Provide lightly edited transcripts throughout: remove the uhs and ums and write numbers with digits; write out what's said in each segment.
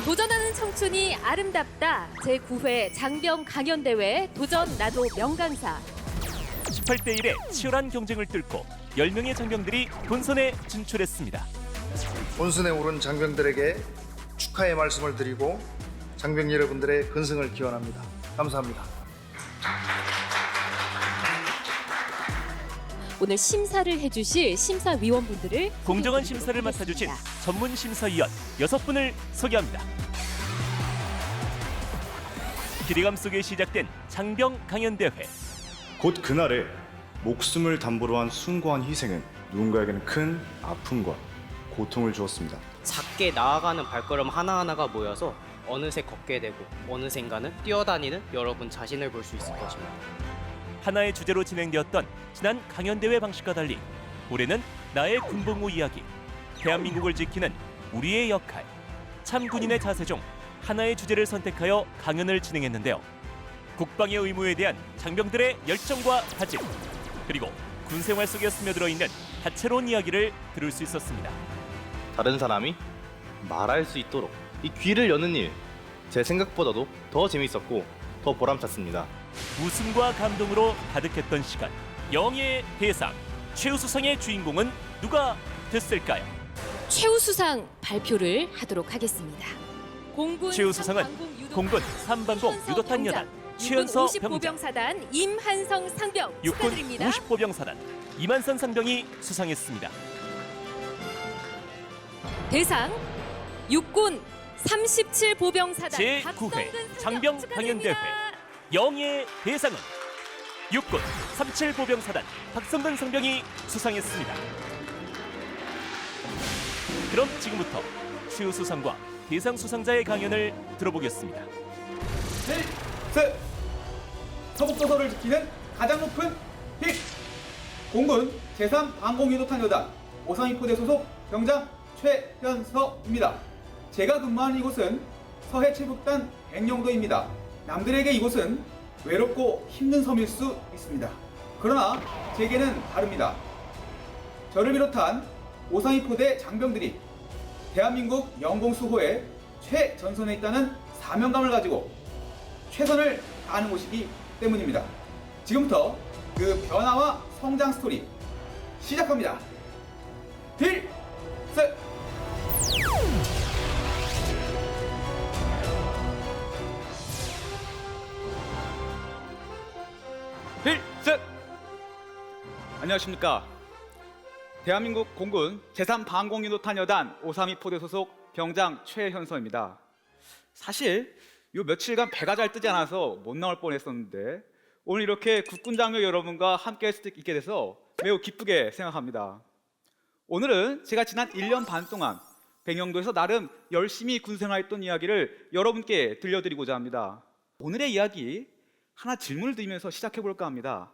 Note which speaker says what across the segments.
Speaker 1: 도전하는 청춘이 아름답다 제9회 장병 강연대회 도전 나도 명강사.
Speaker 2: 18대 1의 치열한 경쟁을 뚫고 10명의 장병들이 본선에 진출했습니다.
Speaker 3: 본선에 오른 장병들에게 축하의 말씀을 드리고 장병 여러분들의 건승을 기원합니다. 감사합니다.
Speaker 1: 오늘 심사를 해주실 심사위원분들을
Speaker 2: 공정한 심사를 맡아주신 전문 심사위원 6분을 소개합니다. 기대감 속에 시작된 장병 강연대회.
Speaker 4: 곧 그날에 목숨을 담보로 한 숭고한 희생은 누군가에게는 큰 아픔과 고통을 주었습니다.
Speaker 5: 작게 나아가는 발걸음 하나하나가 모여서 어느새 걷게 되고 어느샌가는 뛰어다니는 여러분 자신을 볼 수 있을 것입니다.
Speaker 2: 하나의 주제로 진행되었던 지난 강연대회 방식과 달리 올해는 나의 군복무 이야기, 대한민국을 지키는 우리의 역할, 참군인의 자세 중 하나의 주제를 선택하여 강연을 진행했는데요. 국방의 의무에 대한 장병들의 열정과 다짐, 그리고 군생활 속에 스며들어 있는 다채로운 이야기를 들을 수 있었습니다.
Speaker 6: 다른 사람이 말할 수 있도록 이 귀를 여는 일, 제 생각보다도 더 재밌었고 더 보람찼습니다.
Speaker 2: 웃음과 감동으로 가득했던 시간. 영예의 대상, 최우수상의 주인공은 누가 됐을까요?
Speaker 1: 최우수상 발표를 하도록 하겠습니다. 공군
Speaker 2: 최우수상은 공군 삼방공 유도탄 여단 최연서 병장,
Speaker 1: 55병사단 임한성 상병
Speaker 2: 육군
Speaker 1: 축하드립니다.
Speaker 2: 55병사단 이만선 상병이 수상했습니다.
Speaker 1: 대상 육군 37보병사단
Speaker 2: 제9회 장병 강연대회 영예의 대상은 육군 37보병사단 박성근 상병이 수상했습니다. 그럼 지금부터 최우수상과 대상 수상자의 강연을 들어보겠습니다.
Speaker 7: 셋! 서북도서를 지키는 가장 높은 힘! 공군 제3방공유도탄 여단 532포대 소속 병장 최현서입니다. 제가 근무하는 이곳은 서해 칠북단 백령도입니다. 남들에게 이곳은 외롭고 힘든 섬일 수 있습니다. 그러나 제게는 다릅니다. 저를 비롯한 532포대 장병들이 대한민국 영공수호의 최전선에 있다는 사명감을 가지고 최선을 다하는 곳이기 때문입니다. 지금부터 그 변화와 성장 스토리 시작합니다. 필승! 필승! 안녕하십니까. 대한민국 공군 제3방공유도탄 여단 532포대 소속 병장 최현서입니다. 사실 요 며칠간 배가 잘 뜨지 않아서 못 나올 뻔했었는데 오늘 이렇게 국군 장교 여러분과 함께 할 수 있게 돼서 매우 기쁘게 생각합니다. 오늘은 제가 지난 1년 반 동안 백령도에서 나름 열심히 군생활했던 이야기를 여러분께 들려드리고자 합니다. 오늘의 이야기 하나 질문을 드리면서 시작해 볼까 합니다.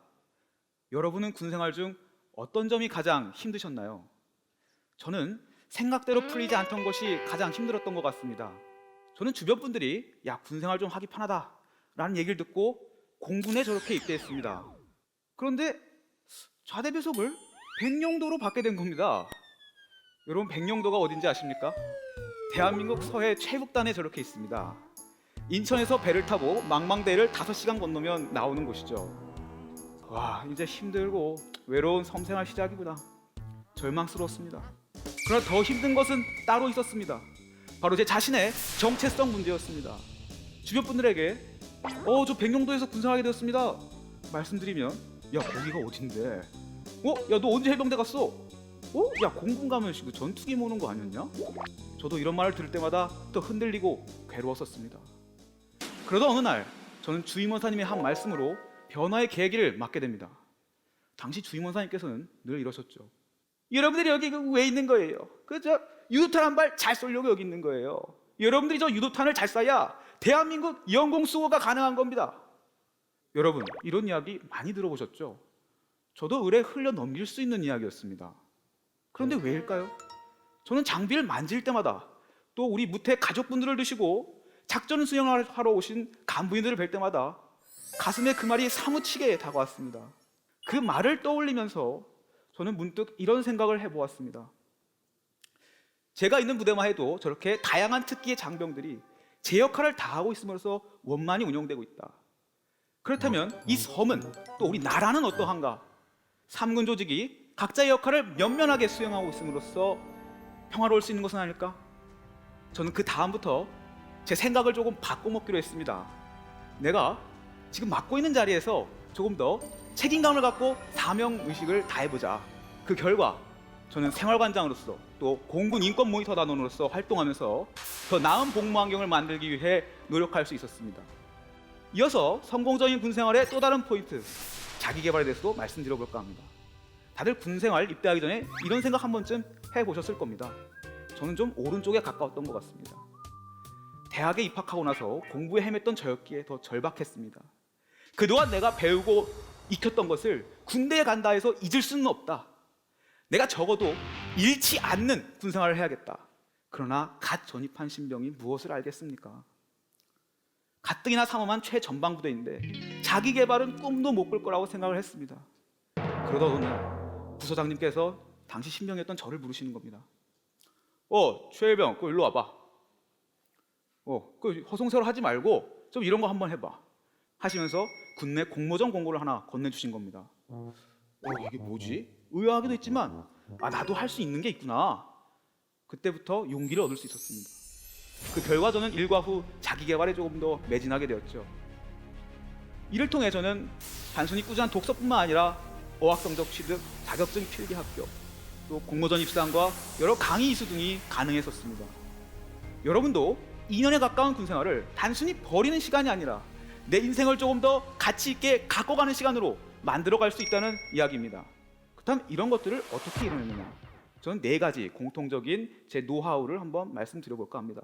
Speaker 7: 여러분은 군생활 중 어떤 점이 가장 힘드셨나요? 저는 생각대로 풀리지 않던 것이 가장 힘들었던 것 같습니다. 저는 주변 분들이 야 군생활 좀 하기 편하다 라는 얘기를 듣고 공군에 저렇게 입대했습니다. 그런데 좌대 배속을 백령도로 받게 된 겁니다. 여러분 백령도가 어딘지 아십니까? 대한민국 서해 최북단에 저렇게 있습니다. 인천에서 배를 타고 망망대해를 5시간 건너면 나오는 곳이죠. 와 이제 힘들고 외로운 섬생활 시작이구나. 절망스러웠습니다. 그러나 더 힘든 것은 따로 있었습니다. 바로 제 자신의 정체성 문제였습니다. 주변 분들에게 저 백령도에서 군생하게 되었습니다 말씀드리면 야 거기가 어딘데? 야 너 언제 해병대 갔어? 야 공군 가면 그 전투기 모는 거 아니었냐? 저도 이런 말을 들을 때마다 또 흔들리고 괴로웠었습니다. 그러다 어느 날 저는 주임원사님의 한 말씀으로 변화의 계기를 맞게 됩니다. 당시 주임원사님께서는 늘 이러셨죠. 여러분들이 여기 왜 있는 거예요? 저 유도탄 한 발 잘 쏘려고 여기 있는 거예요. 여러분들이 저 유도탄을 잘 쏴야 대한민국 영공수호가 가능한 겁니다. 여러분 이런 이야기 많이 들어보셨죠? 저도 의뢰 흘려 넘길 수 있는 이야기였습니다. 그런데 왜일까요? 저는 장비를 만질 때마다 또 우리 무태 가족분들을 드시고 작전 수행을 하러 오신 간부인들을 뵐 때마다 가슴에 그 말이 사무치게 다가왔습니다. 그 말을 떠올리면서 저는 문득 이런 생각을 해보았습니다. 제가 있는 부대만 해도 저렇게 다양한 특기의 장병들이 제 역할을 다하고 있음으로써 원만히 운영되고 있다. 그렇다면 이 섬은 또 우리 나라는 어떠한가? 3군 조직이 각자의 역할을 면면하게 수행하고 있음으로써 평화로울 수 있는 것은 아닐까? 저는 그 다음부터 제 생각을 조금 바꿔먹기로 했습니다. 내가 지금 맡고 있는 자리에서 조금 더 책임감을 갖고 사명의식을 다해보자. 그 결과 저는 생활관장으로서 또 공군 인권 모니터 단원으로서 활동하면서 더 나은 복무 환경을 만들기 위해 노력할 수 있었습니다. 이어서 성공적인 군생활의 또 다른 포인트, 자기개발에 대해서도 말씀드려볼까 합니다. 다들 군생활 입대하기 전에 이런 생각 한 번쯤 해보셨을 겁니다. 저는 좀 오른쪽에 가까웠던 것 같습니다. 대학에 입학하고 나서 공부에 헤맸던 저였기에 더 절박했습니다. 그동안 내가 배우고 익혔던 것을 군대에 간다 해서 잊을 수는 없다. 내가 적어도 잃지 않는 군생활을 해야겠다. 그러나 갓 전입한 신병이 무엇을 알겠습니까? 가뜩이나 삼엄한 최전방부대인데 자기 개발은 꿈도 못 꿀 거라고 생각을 했습니다. 그러다 어느 날 부서장님께서 당시 신병이었던 저를 부르시는 겁니다. 최일병, 그 일로 와봐. 그 허송세월 하지 말고 좀 이런 거 한번 해봐. 하시면서 군내 공모전 공고를 하나 건네주신 겁니다. 이게 뭐지? 의아하기도 했지만 나도 할 수 있는 게 있구나. 그때부터 용기를 얻을 수 있었습니다. 그 결과 저는 일과 후 자기 개발에 조금 더 매진하게 되었죠. 이를 통해 저는 단순히 꾸준한 독서뿐만 아니라 어학 성적 취득, 자격증 필기 합격, 또 공모전 입상과 여러 강의 이수 등이 가능했었습니다. 여러분도 2년에 가까운 군생활을 단순히 버리는 시간이 아니라 내 인생을 조금 더 가치 있게 갖고 가는 시간으로 만들어갈 수 있다는 이야기입니다. 그렇다면 이런 것들을 어떻게 이뤄내느냐? 저는 4가지 공통적인 제 노하우를 한번 말씀드려볼까 합니다.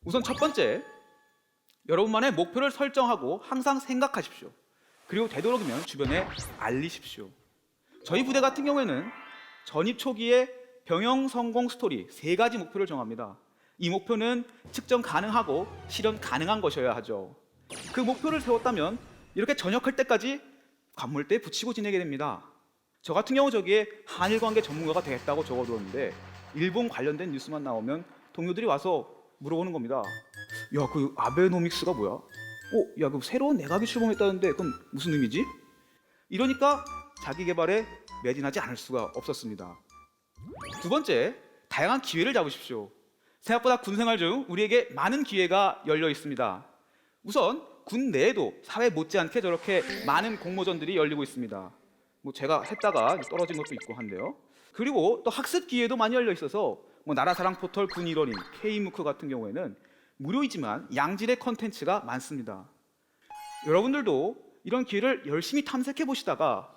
Speaker 7: 우선 첫 번째, 여러분만의 목표를 설정하고 항상 생각하십시오. 그리고 되도록이면 주변에 알리십시오. 저희 부대 같은 경우에는 전입 초기에 병영 성공 스토리 3가지 목표를 정합니다. 이 목표는 측정 가능하고 실현 가능한 것이어야 하죠. 그 목표를 세웠다면 이렇게 전역할 때까지 관물대에 붙이고 지내게 됩니다. 저 같은 경우 저기에 한일 관계 전문가가 되겠다고 적어두었는데 일본 관련된 뉴스만 나오면 동료들이 와서 물어보는 겁니다. 야, 그 아베노믹스가 뭐야? 야, 그 새로운 내각이 출범했다는데 그건 무슨 의미지? 이러니까 자기 개발에 매진하지 않을 수가 없었습니다. 두 번째, 다양한 기회를 잡으십시오. 생각보다 군생활 중 우리에게 많은 기회가 열려 있습니다. 우선 군 내에도 사회 못지않게 저렇게 많은 공모전들이 열리고 있습니다. 제가 했다가 떨어진 것도 있고 한데요. 그리고 또 학습 기회도 많이 열려 있어서 나라사랑 포털 군 일원인 K무크 같은 경우에는 무료이지만 양질의 컨텐츠가 많습니다. 여러분들도 이런 기회를 열심히 탐색해 보시다가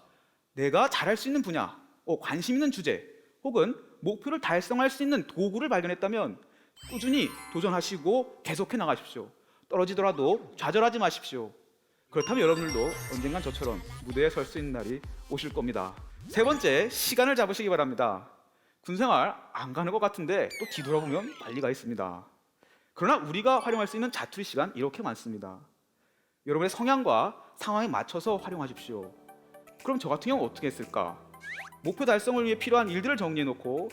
Speaker 7: 내가 잘할 수 있는 분야, 관심 있는 주제 혹은 목표를 달성할 수 있는 도구를 발견했다면 꾸준히 도전하시고 계속해 나가십시오. 떨어지더라도 좌절하지 마십시오. 그렇다면 여러분들도 언젠간 저처럼 무대에 설 수 있는 날이 오실 겁니다. 세 번째, 시간을 잡으시기 바랍니다. 군생활 안 가는 것 같은데 또 뒤돌아보면 빨리가 있습니다. 그러나 우리가 활용할 수 있는 자투리 시간 이렇게 많습니다. 여러분의 성향과 상황에 맞춰서 활용하십시오. 그럼 저 같은 경우 어떻게 했을까? 목표 달성을 위해 필요한 일들을 정리해놓고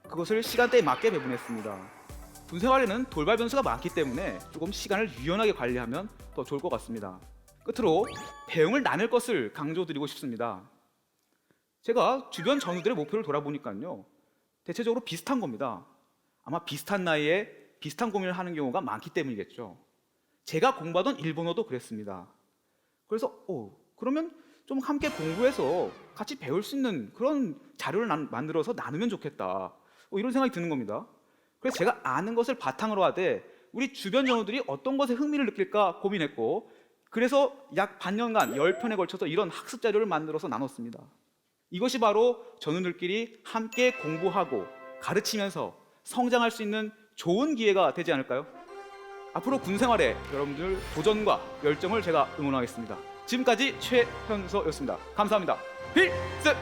Speaker 7: 그것을 시간대에 맞게 배분했습니다. 군생활에는 돌발 변수가 많기 때문에 조금 시간을 유연하게 관리하면 더 좋을 것 같습니다. 끝으로 배움을 나눌 것을 강조드리고 싶습니다. 제가 주변 전우들의 목표를 돌아보니까요, 대체적으로 비슷한 겁니다. 아마 비슷한 나이에 비슷한 고민을 하는 경우가 많기 때문이겠죠. 제가 공부하던 일본어도 그랬습니다. 그래서 그러면 좀 함께 공부해서 같이 배울 수 있는 그런 자료를 만들어서 나누면 좋겠다, 이런 생각이 드는 겁니다. 그래서 제가 아는 것을 바탕으로 하되 우리 주변 전우들이 어떤 것에 흥미를 느낄까 고민했고, 그래서 약 반년간 10편에 걸쳐서 이런 학습 자료를 만들어서 나눴습니다. 이것이 바로 전우들끼리 함께 공부하고 가르치면서 성장할 수 있는 좋은 기회가 되지 않을까요? 앞으로 군생활에 여러분들 도전과 열정을 제가 응원하겠습니다. 지금까지 최현서였습니다. 감사합니다. 필승!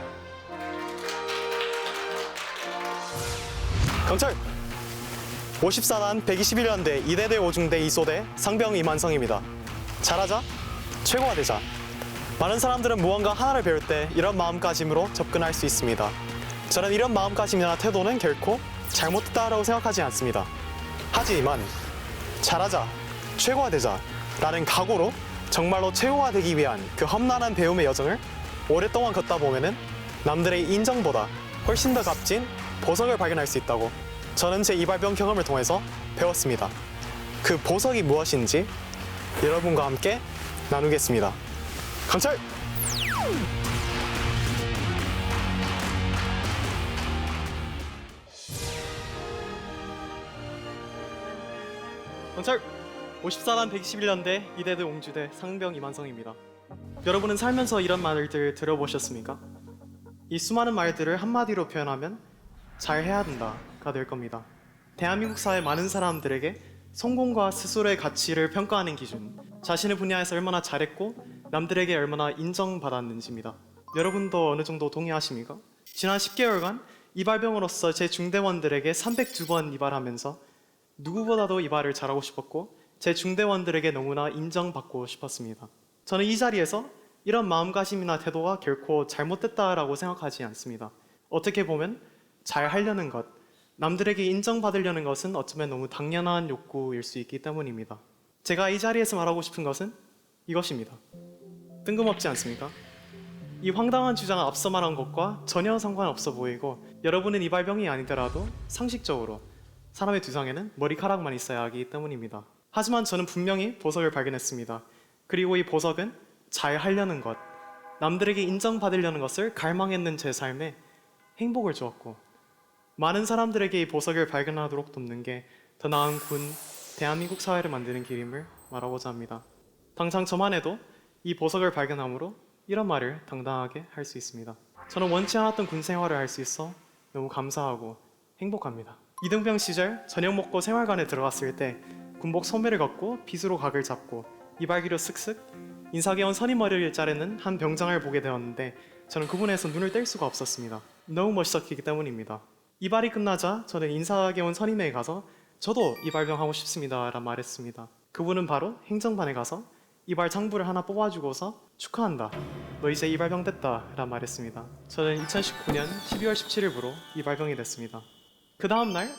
Speaker 8: 경찰! 54단 121연대 2대대 5중대 2소대 상병 이만성입니다. 잘하자, 최고화되자. 많은 사람들은 무언가 하나를 배울 때 이런 마음가짐으로 접근할 수 있습니다. 저는 이런 마음가짐이나 태도는 결코 잘못됐다고 생각하지 않습니다. 하지만 잘하자, 최고화되자 라는 각오로 정말로 최고화되기 위한 그 험난한 배움의 여정을 오랫동안 걷다 보면은 남들의 인정보다 훨씬 더 값진 보석을 발견할 수 있다고 저는 제 이발병 경험을 통해서 배웠습니다. 그 보석이 무엇인지 여러분과 함께 나누겠습니다. 경찰! 경찰! 54단 121년대 2대대 옹주대 상병 이만성입니다. 여러분은 살면서 이런 말들 들어보셨습니까? 이 수많은 말들을 한마디로 표현하면 잘해야 된다가 될 겁니다. 대한민국 사회 많은 사람들에게 성공과 스스로의 가치를 평가하는 기준, 자신의 분야에서 얼마나 잘했고 남들에게 얼마나 인정받았는지입니다. 여러분도 어느 정도 동의하십니까? 지난 10개월간 이발병으로서 제 중대원들에게 302번 이발하면서 누구보다도 이발을 잘하고 싶었고 제 중대원들에게 너무나 인정받고 싶었습니다. 저는 이 자리에서 이런 마음가짐이나 태도가 결코 잘못됐다라고 생각하지 않습니다. 어떻게 보면 잘 하려는 것, 남들에게 인정받으려는 것은 어쩌면 너무 당연한 욕구일 수 있기 때문입니다. 제가 이 자리에서 말하고 싶은 것은 이것입니다. 뜬금없지 않습니까? 이 황당한 주장을 앞서 말한 것과 전혀 상관없어 보이고 여러분은 이발병이 아니더라도 상식적으로 사람의 두상에는 머리카락만 있어야 하기 때문입니다. 하지만 저는 분명히 보석을 발견했습니다. 그리고 이 보석은 잘 하려는 것, 남들에게 인정받으려는 것을 갈망했는 제 삶에 행복을 주었고 많은 사람들에게 이 보석을 발견하도록 돕는 게 더 나은 군, 대한민국 사회를 만드는 길임을 말하고자 합니다. 당장 저만 해도 이 보석을 발견함으로 이런 말을 당당하게 할 수 있습니다. 저는 원치 않았던 군 생활을 할 수 있어 너무 감사하고 행복합니다. 이등병 시절 저녁 먹고 생활관에 들어갔을 때 군복 소매를 걷고 빗으로 각을 잡고 이발기로 슥슥 인사개원 선임머리를 자르는 한 병장을 보게 되었는데 저는 그분에서 눈을 뗄 수가 없었습니다. 너무 멋있었기 때문입니다. 이발이 끝나자 저는 인사개원 선임회에 가서 저도 이발병 하고 싶습니다 라는 말했습니다. 그분은 바로 행정반에 가서 이발 장부를 하나 뽑아주고서 축하한다, 너 이제 이발병 됐다 라는 말했습니다. 저는 2019년 12월 17일부로 이발병이 됐습니다. 그 다음날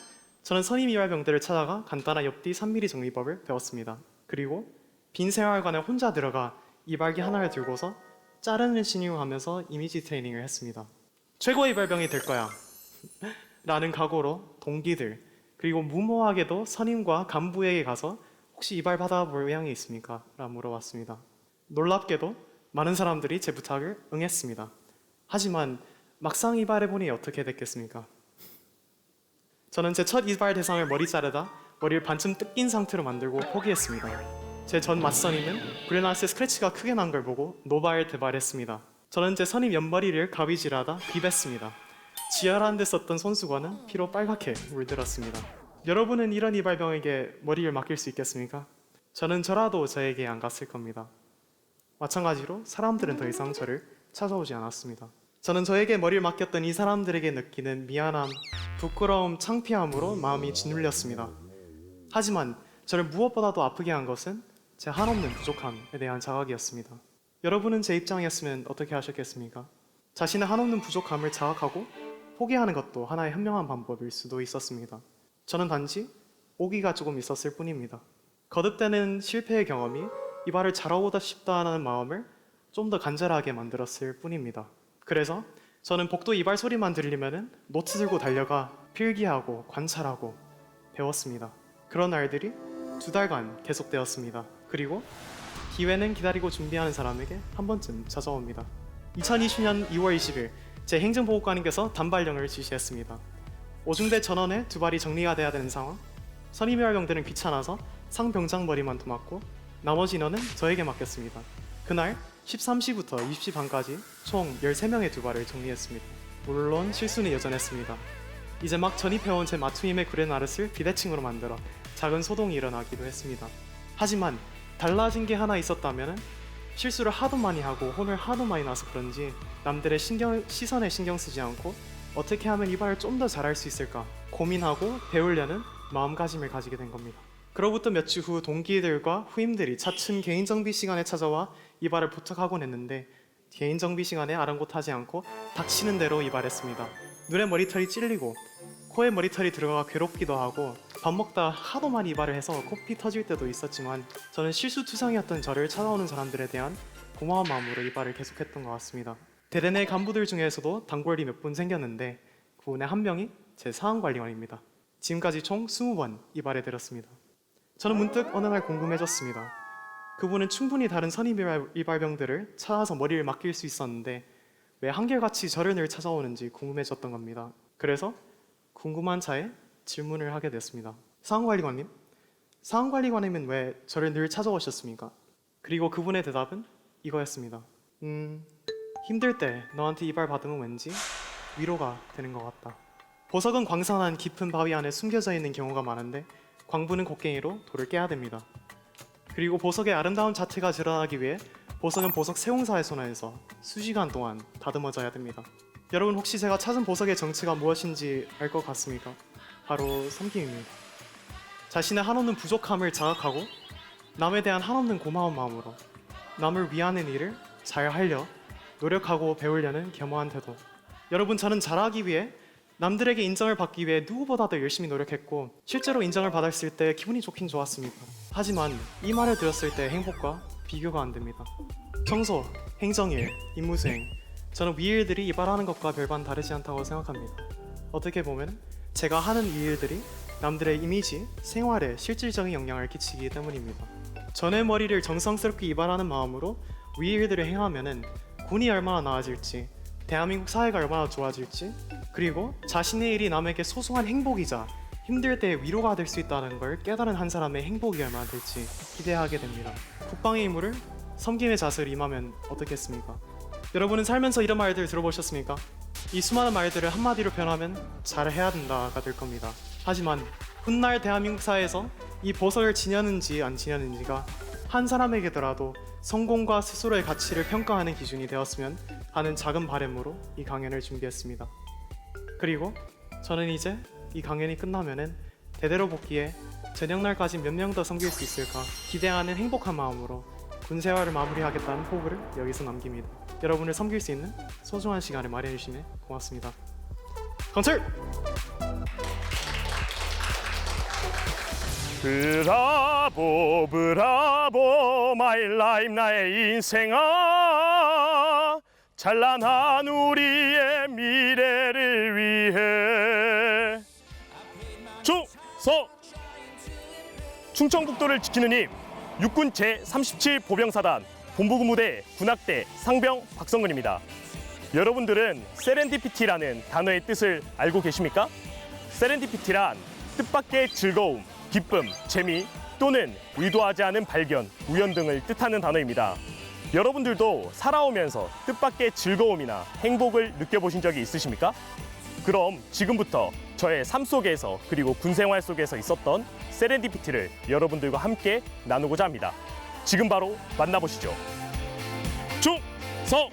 Speaker 8: 저는 선임 이발병들을 찾아가 간단한 옆뒤 3mm 정리법을 배웠습니다. 그리고 빈 생활관에 혼자 들어가 이발기 하나를 들고서 자르는 신용하면서 이미지 트레이닝을 했습니다. 최고의 이발병이 될 거야 라는 각오로 동기들 그리고 무모하게도 선임과 간부에게 가서 혹시 이발 받아볼 의향이 있습니까? 라고 물어봤습니다. 놀랍게도 많은 사람들이 제 부탁을 응했습니다. 하지만 막상 이발해보니 어떻게 됐겠습니까? 저는 제 첫 이발 대상을 머리 자르다 머리를 반쯤 뜯긴 상태로 만들고 포기했습니다. 제 전 맞선임은 브레나스의 스크래치가 크게 난 걸 보고 노발대발했습니다. 저는 제 선임 옆머리를 가위질하다 비볐습니다. 지혈하는 데 썼던 손수건은 피로 빨갛게 물들었습니다. 여러분은 이런 이발병에게 머리를 맡길 수 있겠습니까? 저는 저라도 저에게 안 갔을 겁니다. 마찬가지로 사람들은 더 이상 저를 찾아오지 않았습니다. 저는 저에게 머리를 맡겼던 이 사람들에게 느끼는 미안함, 부끄러움, 창피함으로 마음이 짓눌렸습니다. 하지만 저를 무엇보다도 아프게 한 것은 제 한없는 부족함에 대한 자각이었습니다. 여러분은 제 입장이었으면 어떻게 하셨겠습니까? 자신의 한없는 부족함을 자각하고 포기하는 것도 하나의 현명한 방법일 수도 있었습니다. 저는 단지 오기가 조금 있었을 뿐입니다. 거듭되는 실패의 경험이 이발을 잘하고 싶다는 마음을 좀 더 간절하게 만들었을 뿐입니다. 그래서 저는 복도 이발 소리만 들리면 노트 들고 달려가 필기하고 관찰하고 배웠습니다. 그런 날들이 2달간 계속되었습니다. 그리고 기회는 기다리고 준비하는 사람에게 한 번쯤 찾아옵니다. 2020년 2월 20일 제 행정보호관님께서 단발령을 지시했습니다. 5중대 전원에 2발이 정리가 돼야 되는 상황. 선임이발병들은 귀찮아서 상병장 머리만 도맡고 나머지 인원은 저에게 맡겼습니다. 그날 13시부터 20시 반까지 총 13명의 2발을 정리했습니다. 물론 실수는 여전했습니다. 이제 막 전입해온 제 맞춤임의 그레나르스를 비대칭으로 만들어 작은 소동이 일어나기도 했습니다. 하지만 달라진 게 하나 있었다면 실수를 하도 많이 하고 혼을 하도 많이 나서 그런지 남들의 시선에 신경 쓰지 않고 어떻게 하면 이발을 좀 더 잘할 수 있을까 고민하고 배우려는 마음가짐을 가지게 된 겁니다. 그로부터 몇 주 후 동기들과 후임들이 차츰 개인 정비 시간에 찾아와 이발을 부탁하곤 했는데 개인 정비 시간에 아랑곳하지 않고 닥치는 대로 이발했습니다. 눈에 머리털이 찔리고 코에 머리털이 들어가 괴롭기도 하고 밥 먹다 하도 많이 이발을 해서 코피 터질 때도 있었지만 저는 실수투성이었던 저를 찾아오는 사람들에 대한 고마운 마음으로 이발을 계속했던 것 같습니다. 대대 내 간부들 중에서도 단골이 몇 분 생겼는데 그분의 한 명이 제 사항관리원입니다. 지금까지 총 20번 이발해 드렸습니다. 저는 문득 어느 날 궁금해졌습니다. 그분은 충분히 다른 선임 이발병들을 찾아서 머리를 맡길 수 있었는데 왜 한결같이 저를 늘 찾아오는지 궁금해졌던 겁니다. 그래서 궁금한 차에 질문을 하게 됐습니다. 사항관리관님, 사항관리관님은 왜 저를 늘 찾아오셨습니까? 그리고 그분의 대답은 이거였습니다. 힘들 때 너한테 이발 받으면 왠지 위로가 되는 것 같다. 보석은 광선한 깊은 바위 안에 숨겨져 있는 경우가 많은데 광부는 곡괭이로 돌을 깨야 됩니다. 그리고 보석의 아름다운 자태가 드러나기 위해 보석은 보석 세공사의 손안에서 수시간 동안 다듬어져야 됩니다. 여러분 혹시 제가 찾은 보석의 정체가 무엇인지 알 것 같습니까? 바로 섬김입니다. 자신의 한없는 부족함을 자각하고 남에 대한 한없는 고마운 마음으로 남을 위하는 일을 잘 하려 노력하고 배우려는 겸허한 태도. 여러분 저는 잘하기 위해 남들에게 인정을 받기 위해 누구보다도 열심히 노력했고 실제로 인정을 받았을 때 기분이 좋긴 좋았습니다. 하지만 이 말을 들었을 때 행복과 비교가 안 됩니다. 청소, 행정일, 임무수행 저는 위 일들이 이발하는 것과 별반 다르지 않다고 생각합니다. 어떻게 보면 제가 하는 이 일들이 남들의 이미지, 생활에 실질적인 영향을 끼치기 때문입니다. 전의 머리를 정성스럽게 이발하는 마음으로 위 일들을 행하면은 군이 얼마나 나아질지, 대한민국 사회가 얼마나 좋아질지, 그리고 자신의 일이 남에게 소소한 행복이자 힘들 때 위로가 될 수 있다는 걸 깨달은 한 사람의 행복이 얼마나 될지 기대하게 됩니다. 국방의 임무를 섬김의 자세로 임하면 어떻겠습니까? 여러분은 살면서 이런 말들 들어보셨습니까? 이 수많은 말들을 한마디로 표현하면 잘해야 된다가 될 겁니다. 하지만 훗날 대한민국 사회에서 이 보석을 지녔는지 안 지녔는지가 한 사람에게더라도 성공과 스스로의 가치를 평가하는 기준이 되었으면 하는 작은 바람으로 이 강연을 준비했습니다. 그리고 저는 이제 이 강연이 끝나면은 대대로 복귀해 저녁날까지 몇 명 더 섬길 수 있을까 기대하는 행복한 마음으로 군 생활을 마무리하겠다는 포부를 여기서 남깁니다. 여러분을 섬길 수 있는 소중한 시간을 마련해 주시면 고맙습니다. 건설!
Speaker 9: 브라보 브라보 마이 라이프 나의 인생아 찬란한 우리의 미래를 위해 충성! 충청북도를 지키는 힘 육군 제37 보병사단 본부근무대 군악대 상병 박성근입니다. 여러분들은 세렌디피티라는 단어의 뜻을 알고 계십니까? 세렌디피티란 뜻밖의 즐거움, 기쁨, 재미 또는 의도하지 않은 발견, 우연 등을 뜻하는 단어입니다. 여러분들도 살아오면서 뜻밖의 즐거움이나 행복을 느껴보신 적이 있으십니까? 그럼 지금부터 저의 삶 속에서 그리고 군생활 속에서 있었던 세렌디피티를 여러분들과 함께 나누고자 합니다. 지금 바로 만나보시죠. 충성!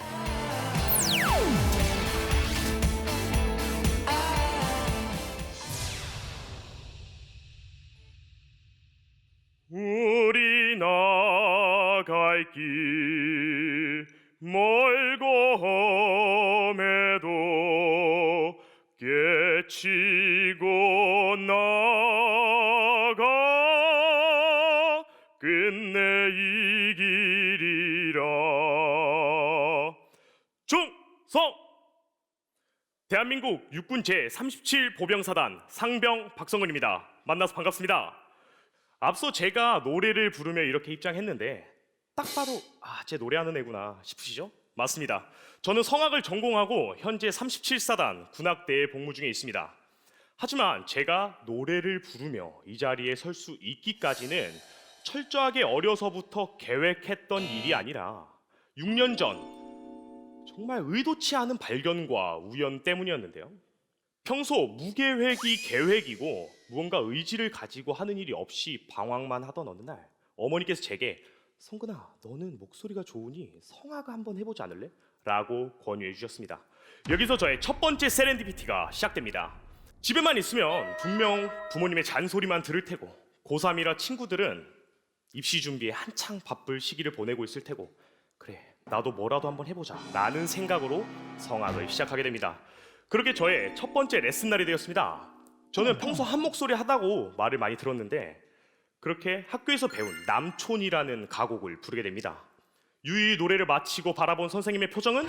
Speaker 9: 우리 나갈 길 멀고 험해도 깨치고 나가 끝내 이기리라. 충성! 대한민국 육군 제37 보병사단 상병 박성근입니다. 만나서 반갑습니다. 앞서 제가 노래를 부르며 이렇게 입장했는데 딱 봐도 제 노래하는 애구나 싶으시죠? 맞습니다. 저는 성악을 전공하고 현재 37사단 군악대에 복무 중에 있습니다. 하지만 제가 노래를 부르며 이 자리에 설 수 있기까지는 철저하게 어려서부터 계획했던 일이 아니라 6년 전 정말 의도치 않은 발견과 우연 때문이었는데요. 평소 무계획이 계획이고 무언가 의지를 가지고 하는 일이 없이 방황만 하던 어느 날 어머니께서 제게 성근아, 너는 목소리가 좋으니 성악을 한번 해보지 않을래? 라고 권유해 주셨습니다. 여기서 저의 첫 번째 세렌디피티가 시작됩니다. 집에만 있으면 분명 부모님의 잔소리만 들을 테고 고3이라 친구들은 입시 준비에 한창 바쁠 시기를 보내고 있을 테고 그래 나도 뭐라도 한번 해보자 라는 생각으로 성악을 시작하게 됩니다. 그렇게 저의 첫 번째 레슨 날이 되었습니다. 저는 평소 한 목소리 하다고 말을 많이 들었는데 그렇게 학교에서 배운 남촌이라는 가곡을 부르게 됩니다. 유이 노래를 마치고 바라본 선생님의 표정은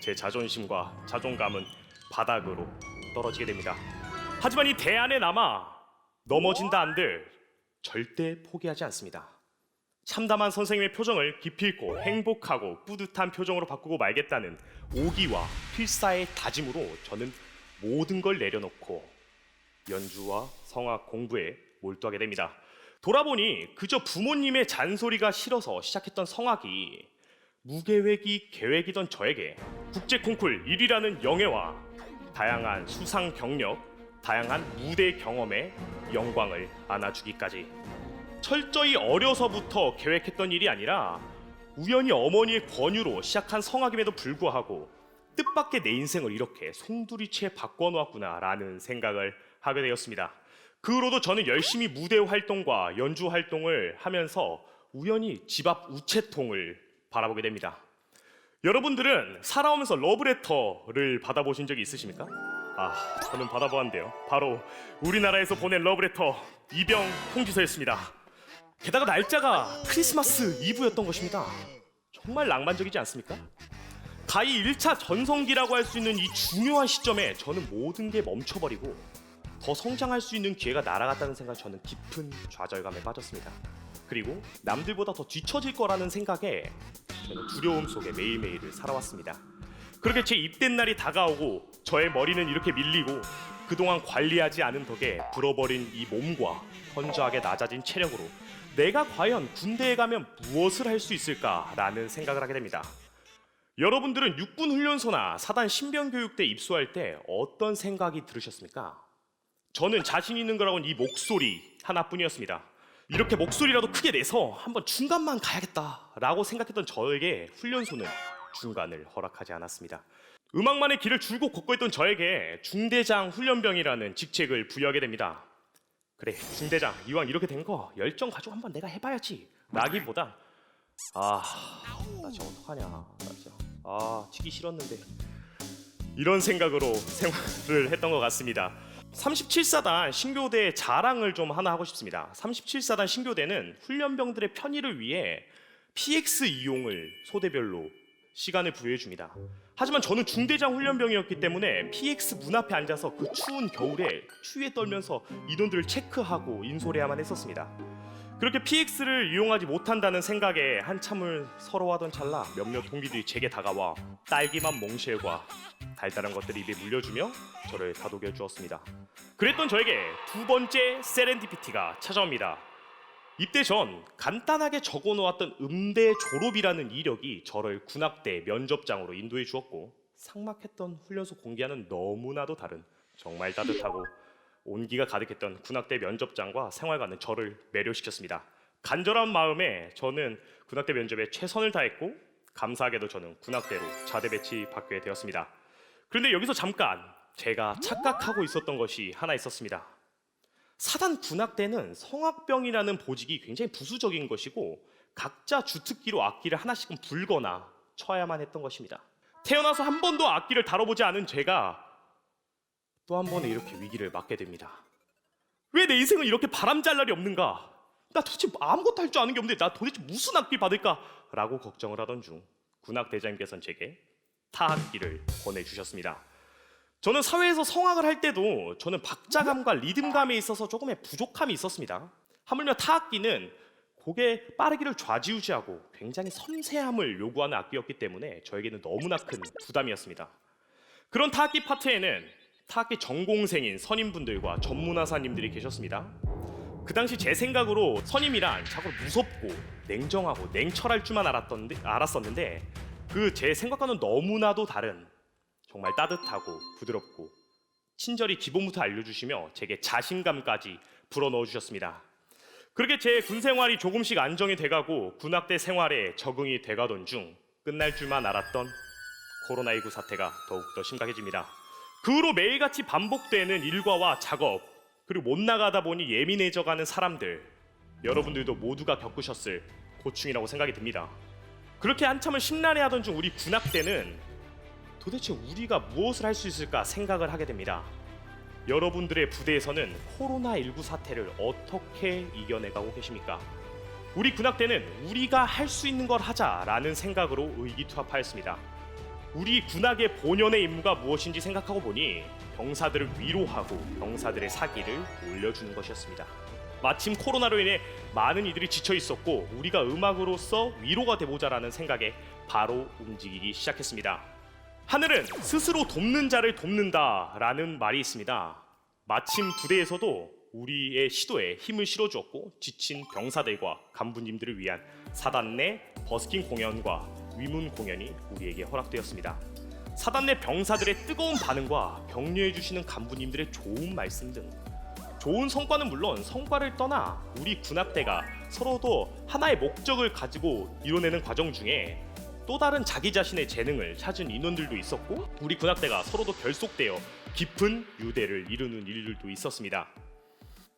Speaker 9: 제 자존심과 자존감은 바닥으로 떨어지게 됩니다. 하지만 이 대안에 남아 넘어진다 한들 절대 포기하지 않습니다. 참담한 선생님의 표정을 기필코 행복하고 뿌듯한 표정으로 바꾸고 말겠다는 오기와 필사의 다짐으로 저는 모든 걸 내려놓고 연주와 성악 공부에 몰두하게 됩니다. 돌아보니 그저 부모님의 잔소리가 싫어서 시작했던 성악이 무계획이 계획이던 저에게 국제 콩쿨 1위라는 영예와 다양한 수상 경력, 다양한 무대 경험에 영광을 안아주기까지 철저히 어려서부터 계획했던 일이 아니라 우연히 어머니의 권유로 시작한 성악임에도 불구하고 뜻밖의 내 인생을 이렇게 송두리째 바꿔놓았구나라는 생각을 하게 되었습니다. 그 후로도 저는 열심히 무대 활동과 연주 활동을 하면서 우연히 집 앞 우체통을 바라보게 됩니다. 여러분들은 살아오면서 러브레터를 받아보신 적이 있으십니까? 저는 받아보았는데요. 바로 우리나라에서 보낸 러브레터 이병 통지서였습니다. 게다가 날짜가 크리스마스 이브였던 것입니다. 정말 낭만적이지 않습니까? 가히 1차 전성기라고 할 수 있는 이 중요한 시점에 저는 모든 게 멈춰버리고 더 성장할 수 있는 기회가 날아갔다는 생각에 저는 깊은 좌절감에 빠졌습니다. 그리고 남들보다 더 뒤처질 거라는 생각에 저는 두려움 속에 매일매일을 살아왔습니다. 그렇게 제 입대 날이 다가오고 저의 머리는 이렇게 밀리고 그동안 관리하지 않은 덕에 불어버린 이 몸과 현저하게 낮아진 체력으로 내가 과연 군대에 가면 무엇을 할 수 있을까라는 생각을 하게 됩니다. 여러분들은 육군훈련소나 사단 신병교육대 입소할 때 어떤 생각이 들으셨습니까? 저는 자신 있는 거라고는 이 목소리 하나뿐이었습니다. 이렇게 목소리라도 크게 내서 한번 중간만 가야겠다라고 생각했던 저에게 훈련소는 중간을 허락하지 않았습니다. 음악만의 길을 줄곧 걷고 있던 저에게 중대장 훈련병이라는 직책을 부여하게 됩니다. 그래 중대장 이왕 이렇게 된 거 열정 가지고 한번 내가 해봐야지 라기보다 나 진짜 어떡하냐 나 진짜 튀기 싫었는데 이런 생각으로 생활을 했던 것 같습니다. 37사단 신교대의 자랑을 좀 하나 하고 싶습니다. 37사단 신교대는 훈련병들의 편의를 위해 PX 이용을 소대별로 시간을 부여해 줍니다. 하지만 저는 중대장 훈련병이었기 때문에 PX 문 앞에 앉아서 그 추운 겨울에 추위에 떨면서 인원들을 체크하고 인솔해야만 했었습니다. 그렇게 PX를 이용하지 못한다는 생각에 한참을 서러워하던 찰나 몇몇 동기들이 제게 다가와 딸기맛 몽쉘과 달달한 것들을 입에 물려주며 저를 다독여 주었습니다. 그랬던 저에게 두 번째 세렌디피티가 찾아옵니다. 입대 전 간단하게 적어놓았던 음대 졸업이라는 이력이 저를 군악대 면접장으로 인도해 주었고 삭막했던 훈련소 공기와는 너무나도 다른 정말 따뜻하고 온기가 가득했던 군악대 면접장과 생활관은 저를 매료시켰습니다. 간절한 마음에 저는 군악대 면접에 최선을 다했고 감사하게도 저는 군악대로 자대 배치 받게 되었습니다. 그런데 여기서 잠깐 제가 착각하고 있었던 것이 하나 있었습니다. 사단 군악대는 성악병이라는 보직이 굉장히 부수적인 것이고 각자 주특기로 악기를 하나씩은 불거나 쳐야만 했던 것입니다. 태어나서 한 번도 악기를 다뤄보지 않은 제가 또 한 번의 이렇게 위기를 맞게 됩니다. 왜 내 인생은 이렇게 바람잘 날이 없는가? 나 도대체 아무것도 할 줄 아는 게 없는데 나 도대체 무슨 악기를 받을까? 라고 걱정을 하던 중 군악대장님께서는 제게 타악기를 권해주셨습니다. 저는 사회에서 성악을 할 때도 저는 박자감과 리듬감에 있어서 조금의 부족함이 있었습니다. 하물며 타악기는 곡의 빠르기를 좌지우지하고 굉장히 섬세함을 요구하는 악기였기 때문에 저에게는 너무나 큰 부담이었습니다. 그런 타악기 파트에는 타악기 전공생인 선임분들과 전문하사님들이 계셨습니다. 그 당시 제 생각으로 선임이란 자꾸 무섭고 냉정하고 냉철할 줄만 알았었는데 그 제 생각과는 너무나도 다른 정말 따뜻하고 부드럽고 친절히 기본부터 알려주시며 제게 자신감까지 불어넣어 주셨습니다. 그렇게 제 군 생활이 조금씩 안정이 돼가고 군악대 생활에 적응이 돼가던 중 끝날 줄만 알았던 코로나19 사태가 더욱더 심각해집니다. 그 후로 매일같이 반복되는 일과와 작업, 그리고 못 나가다 보니 예민해져가는 사람들, 여러분들도 모두가 겪으셨을 고충이라고 생각이 듭니다. 그렇게 한참을 심란해하던 중 우리 군악대는 도대체 우리가 무엇을 할 수 있을까 생각을 하게 됩니다. 여러분들의 부대에서는 코로나19 사태를 어떻게 이겨내가고 계십니까? 우리 군악대는 우리가 할 수 있는 걸 하자라는 생각으로 의기투합하였습니다. 우리 군악의 본연의 임무가 무엇인지 생각하고 보니 병사들을 위로하고 병사들의 사기를 올려주는 것이었습니다. 마침 코로나로 인해 많은 이들이 지쳐 있었고 우리가 음악으로서 위로가 되보자라는 생각에 바로 움직이기 시작했습니다. 하늘은 스스로 돕는 자를 돕는다라는 말이 있습니다. 마침 부대에서도 우리의 시도에 힘을 실어주었고 지친 병사들과 간부님들을 위한 사단 내 버스킹 공연과 위문 공연이 우리에게 허락되었습니다. 사단 내 병사들의 뜨거운 반응과 격려해 주시는 간부님들의 좋은 말씀 등 좋은 성과는 물론 성과를 떠나 우리 군악대가 서로도 하나의 목적을 가지고 이뤄내는 과정 중에 또 다른 자기 자신의 재능을 찾은 인원들도 있었고 우리 군악대가 서로도 결속되어 깊은 유대를 이루는 일들도 있었습니다.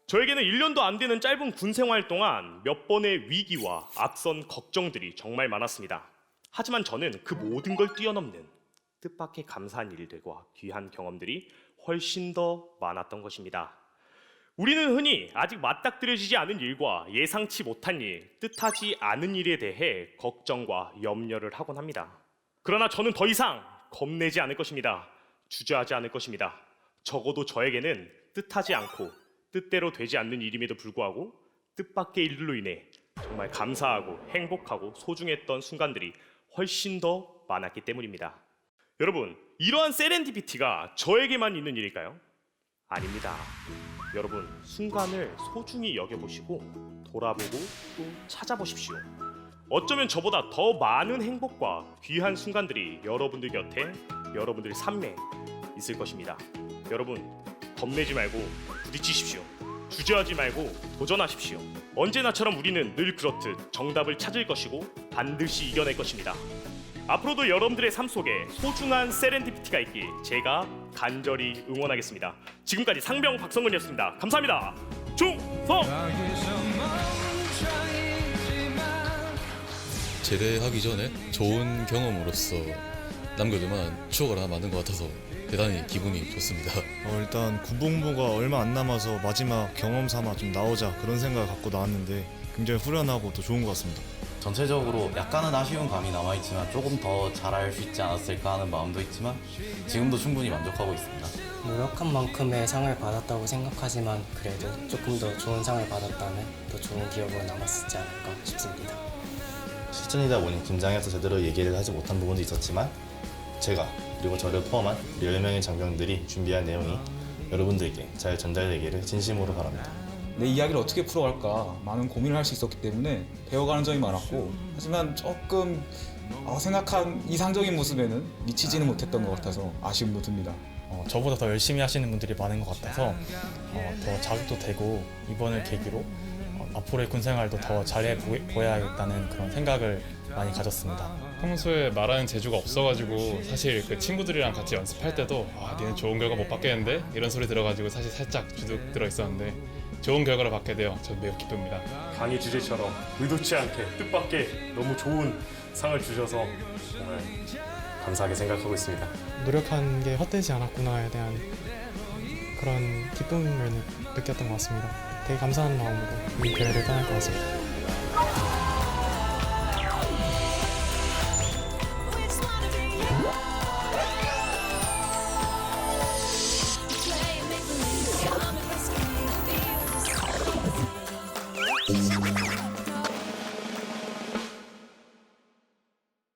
Speaker 9: 저에게는 1년도 안 되는 짧은 군 생활 동안 몇 번의 위기와 앞선 걱정들이 정말 많았습니다. 하지만 저는 그 모든 걸 뛰어넘는 뜻밖의 감사한 일들과 귀한 경험들이 훨씬 더 많았던 것입니다. 우리는 흔히 아직 맞닥뜨려지지 않은 일과 예상치 못한 일, 뜻하지 않은 일에 대해 걱정과 염려를 하곤 합니다. 그러나 저는 더 이상 겁내지 않을 것입니다. 주저하지 않을 것입니다. 적어도 저에게는 뜻하지 않고 뜻대로 되지 않는 일임에도 불구하고 뜻밖의 일들로 인해 정말 감사하고 행복하고 소중했던 순간들이 훨씬 더 많았기 때문입니다. 여러분, 이러한 세렌디피티가 저에게만 있는 일일까요? 아닙니다. 여러분, 순간을 소중히 여겨보시고 돌아보고 또 찾아보십시오. 어쩌면 저보다 더 많은 행복과 귀한 순간들이 여러분들 곁에, 여러분들 삶에 있을 것입니다. 여러분, 겁내지 말고 부딪히십시오. 주저하지 말고 도전하십시오. 언제나처럼 우리는 늘 그렇듯 정답을 찾을 것이고 반드시 이겨낼 것입니다. 앞으로도 여러분들의 삶 속에 소중한 세렌디피티가 있길 제가 간절히 응원하겠습니다. 지금까지 상병 박성근이었습니다. 감사합니다. 충성!
Speaker 10: 제대하기 전에 좋은 경험으로서 남겨둘 만한 추억을 하나 만든 것 같아서 대단히 기분이 좋습니다.
Speaker 4: 일단 군복무가 얼마 안 남아서 마지막 경험 삼아 좀 나오자 그런 생각을 갖고 나왔는데 굉장히 후련하고 또 좋은 것 같습니다.
Speaker 11: 전체적으로 약간은 아쉬운 감이 남아있지만 조금 더 잘할 수 있지 않았을까 하는 마음도 있지만 지금도 충분히 만족하고 있습니다.
Speaker 5: 노력한 만큼의 상을 받았다고 생각하지만 그래도 조금 더 좋은 상을 받았다면 더 좋은 기억으로 남았지 않을까 싶습니다.
Speaker 11: 실전이다 보니 긴장해서 제대로 얘기를 하지 못한 부분도 있었지만 제가 그리고 저를 포함한 10명의 장병들이 준비한 내용이 여러분들께 잘 전달되기를 진심으로 바랍니다.
Speaker 12: 내 이야기를 어떻게 풀어갈까 많은 고민을 할 수 있었기 때문에 배워가는 점이 많았고 하지만 조금 생각한 이상적인 모습에는 미치지는 못했던 것 같아서 아쉬움도 듭니다.
Speaker 13: 저보다 더 열심히 하시는 분들이 많은 것 같아서 더 자극도 되고 이번을 계기로 앞으로의 군생활도 더 잘해 보여야겠다는 그런 생각을 많이 가졌습니다.
Speaker 14: 평소에 말하는 재주가 없어가지고 사실 그 친구들이랑 같이 연습할 때도 니네 좋은 결과 못 받겠는데 이런 소리 들어가지고 사실 살짝 주눅 들어 있었는데 좋은 결과를 받게 되어 저는 매우 기쁩니다.
Speaker 9: 강의 주제처럼 의도치 않게 뜻밖의 너무 좋은 상을 주셔서 정말 감사하게 생각하고 있습니다.
Speaker 8: 노력한 게 헛되지 않았구나에 대한 그런 기쁨을 느꼈던 것 같습니다. 되게 감사한 마음으로 이 대회를 떠날 것 같습니다.